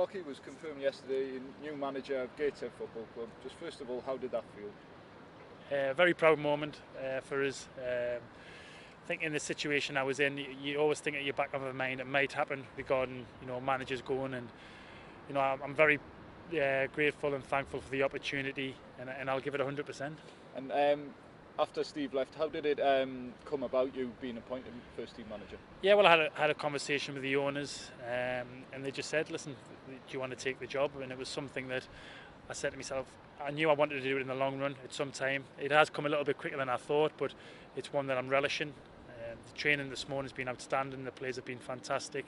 Lockie was confirmed yesterday, new manager of Gateshead Football Club. Just first of all, how did that feel? Very proud moment for us. I think in the situation I was in, you always think at your back of your mind it might happen regarding managers going, and I'm very grateful and thankful for the opportunity, and I'll give it 100%. And after Steve left, how did it come about, you being appointed first team manager? Yeah, well, I had a conversation with the owners, and they just said, listen, do you want to take the job? And it was something that I said to myself, I knew I wanted to do it in the long run at some time. It has come a little bit quicker than I thought, but it's one that I'm relishing. The training this morning has been outstanding, the players have been fantastic,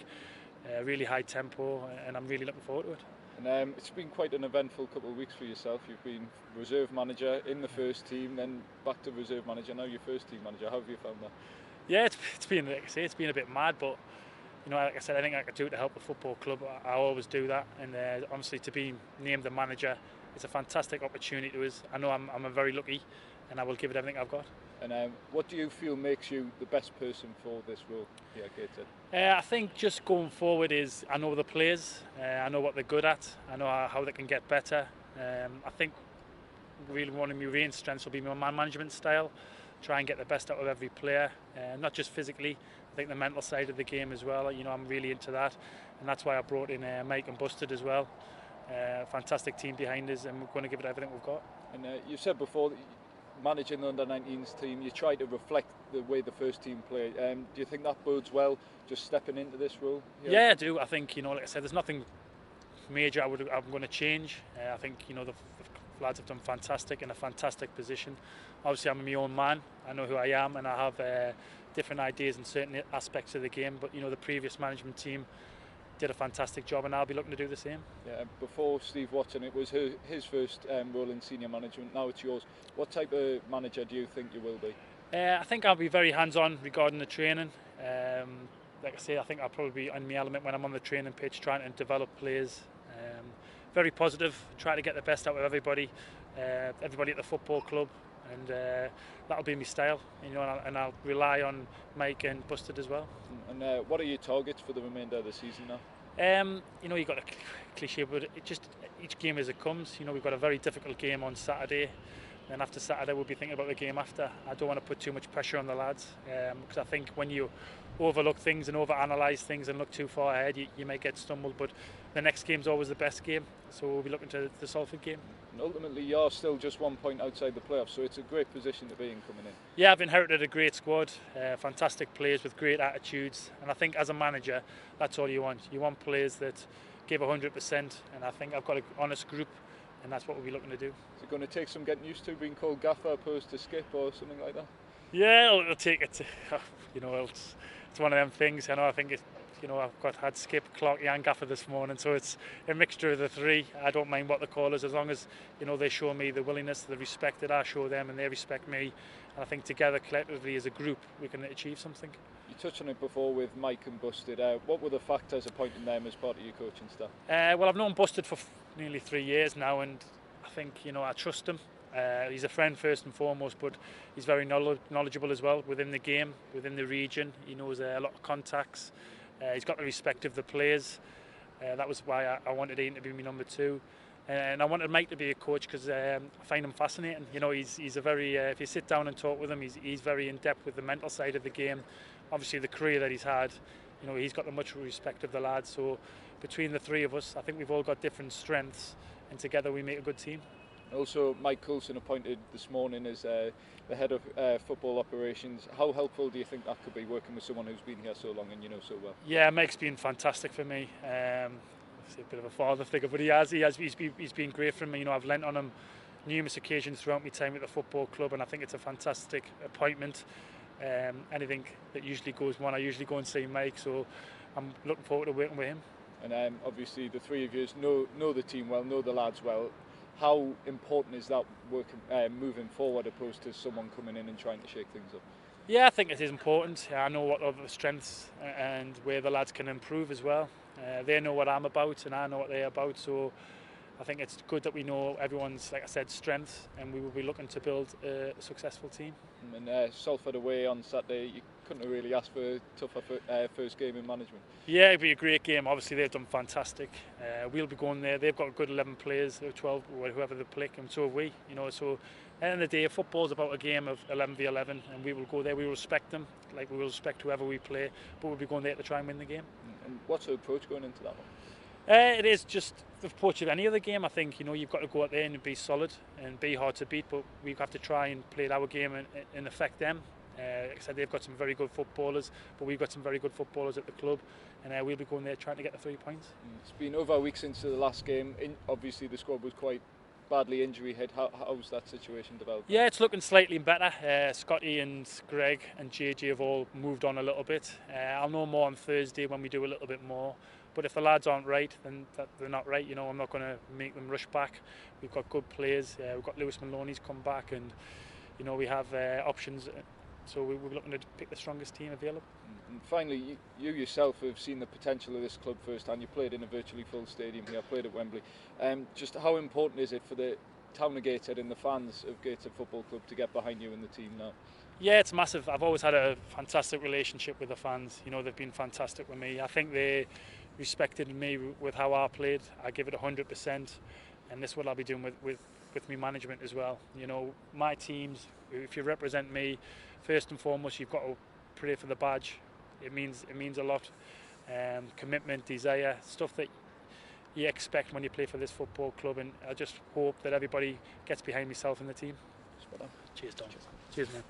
really high tempo, and I'm really looking forward to it. And it's been quite an eventful couple of weeks for yourself. You've been reserve manager in the first team, then back to reserve manager, now you're first team manager. How have you found that? Yeah, it's been, like I say, it's been a bit mad, but like I said, I think I could do it to help the football club. I always do that, and honestly, to be named the manager, it's a fantastic opportunity to us. I know I'm a very lucky, and I will give it everything I've got. And what do you feel makes you the best person for this role here at Gateshead? I think just going forward is I know the players, I know what they're good at, I know how they can get better. I think really one of my main strengths will be my man management style, try and get the best out of every player, not just physically, I think the mental side of the game as well. I'm really into that, and that's why I brought in Mike and Busted as well. Fantastic team behind us, and we're going to give it everything we've got. And you said before that managing the under-19s team, you try to reflect the way the first team play. Do you think that bodes well, just stepping into this role? Yeah, I do. I think, like I said, there's nothing major I'm going to change. I think, the lads have done fantastic, in a fantastic position. Obviously, I'm my own man. I know who I am, and I have different ideas in certain aspects of the game. But, the previous management team did a fantastic job, and I'll be looking to do the same. Yeah, before Steve Watson, it was his first role in senior management. Now it's yours. What type of manager do you think you will be? I think I'll be very hands-on regarding the training. Like I say, I think I'll probably be on my element when I'm on the training pitch, trying to develop players. Very positive, try to get the best out of everybody at the football club, and that'll be my style. And I'll rely on Mike and Busted as well. And what are your targets for the remainder of the season now? You've got a cliche, but each game as it comes. We've got a very difficult game on Saturday. Then after Saturday, we'll be thinking about the game after. I don't want to put too much pressure on the lads, because I think when you overlook things and overanalyze things and look too far ahead, you may get stumbled. But the next game's always the best game, so we'll be looking to the Salford game. And ultimately, you're still just 1 point outside the playoffs, so it's a great position to be in coming in. Yeah, I've inherited a great squad, fantastic players with great attitudes, and I think as a manager, that's all you want. You want players that give 100%, and I think I've got an honest group, and that's what we'll be looking to do. Is it going to take some getting used to being called Gaffer opposed to Skip or something like that? Yeah, it'll take it. It's one of them things. I think I've had Skip, Clarkie and Gaffer this morning, so it's a mixture of the three. I don't mind what they call us, as long as they show me the willingness, the respect that I show them, and they respect me. And I think together, collectively as a group, we can achieve something. You touched on it before with Mike and Busted. What were the factors appointing them as part of your coaching staff? Well, I've known Busted for nearly 3 years now, and I think I trust him. He's a friend first and foremost, but he's very knowledgeable as well within the game, within the region. He knows a lot of contacts. He's got the respect of the players. That was why I wanted him to be my number two. And I wanted Mike to be a coach because I find him fascinating. He's a very, if you sit down and talk with him, he's very in depth with the mental side of the game. Obviously the career that he's had, he's got the much respect of the lads. So between the three of us, I think we've all got different strengths, and together we make a good team. Also, Mike Coulson appointed this morning as the head of football operations. How helpful do you think that could be, working with someone who's been here so long and you know so well? Yeah, Mike's been fantastic for me. He's a bit of a father figure, but he's been great for me. I've lent on him numerous occasions throughout my time at the football club, and I think it's a fantastic appointment. Anything that usually goes wrong, I usually go and see Mike, so I'm looking forward to working with him. And obviously the three of you know the team well, know the lads well. How important is that working, moving forward, opposed to someone coming in and trying to shake things up? Yeah, I think it is important. I know what are the strengths and where the lads can improve as well. They know what I'm about and I know what they're about, so I think it's good that we know everyone's, like I said, strengths, and we will be looking to build a successful team. And Salford away on Saturday, you couldn't really ask for a tougher first game in management. Yeah, it'll be a great game. Obviously, they've done fantastic. We'll be going there. They've got a good 11 players, or 12, or whoever they pick, and so have we. So at the end of the day, football's about a game of 11 v 11, and we will go there. We will respect them, like we will respect whoever we play, but we'll be going there to try and win the game. And what's the approach going into that one? It is just the approach of any other game. I think you've got to go out there and be solid and be hard to beat, but we have to try and play our game and affect them. Like I said, they've got some very good footballers, but we've got some very good footballers at the club, and we'll be going there trying to get the 3 points. It's been over a week since the last game. Obviously, the squad was quite badly injury hit. How's that situation developed? Yeah, it's looking slightly better. Scotty and Greg and JJ have all moved on a little bit. I'll know more on Thursday when we do a little bit more. But if the lads aren't right, then they're not right. I'm not going to make them rush back. We've got good players. We've got Lewis Maloney's come back, and we have options. So we're looking to pick the strongest team available. And finally, you yourself have seen the potential of this club firsthand. You played in a virtually full stadium here. I played at Wembley. Just how important is it for the town of Gateshead and the fans of Gateshead Football Club to get behind you and the team now? Yeah, it's massive. I've always had a fantastic relationship with the fans. They've been fantastic with me. I think they respected me with how I played. I give it 100%, and this is what I'll be doing with me management as well. My teams, if you represent me, first and foremost, you've got to pray for the badge. It means a lot. Commitment, desire, stuff that you expect when you play for this football club, and I just hope that everybody gets behind myself and the team. Spot on. Cheers, Tom. Cheers, man.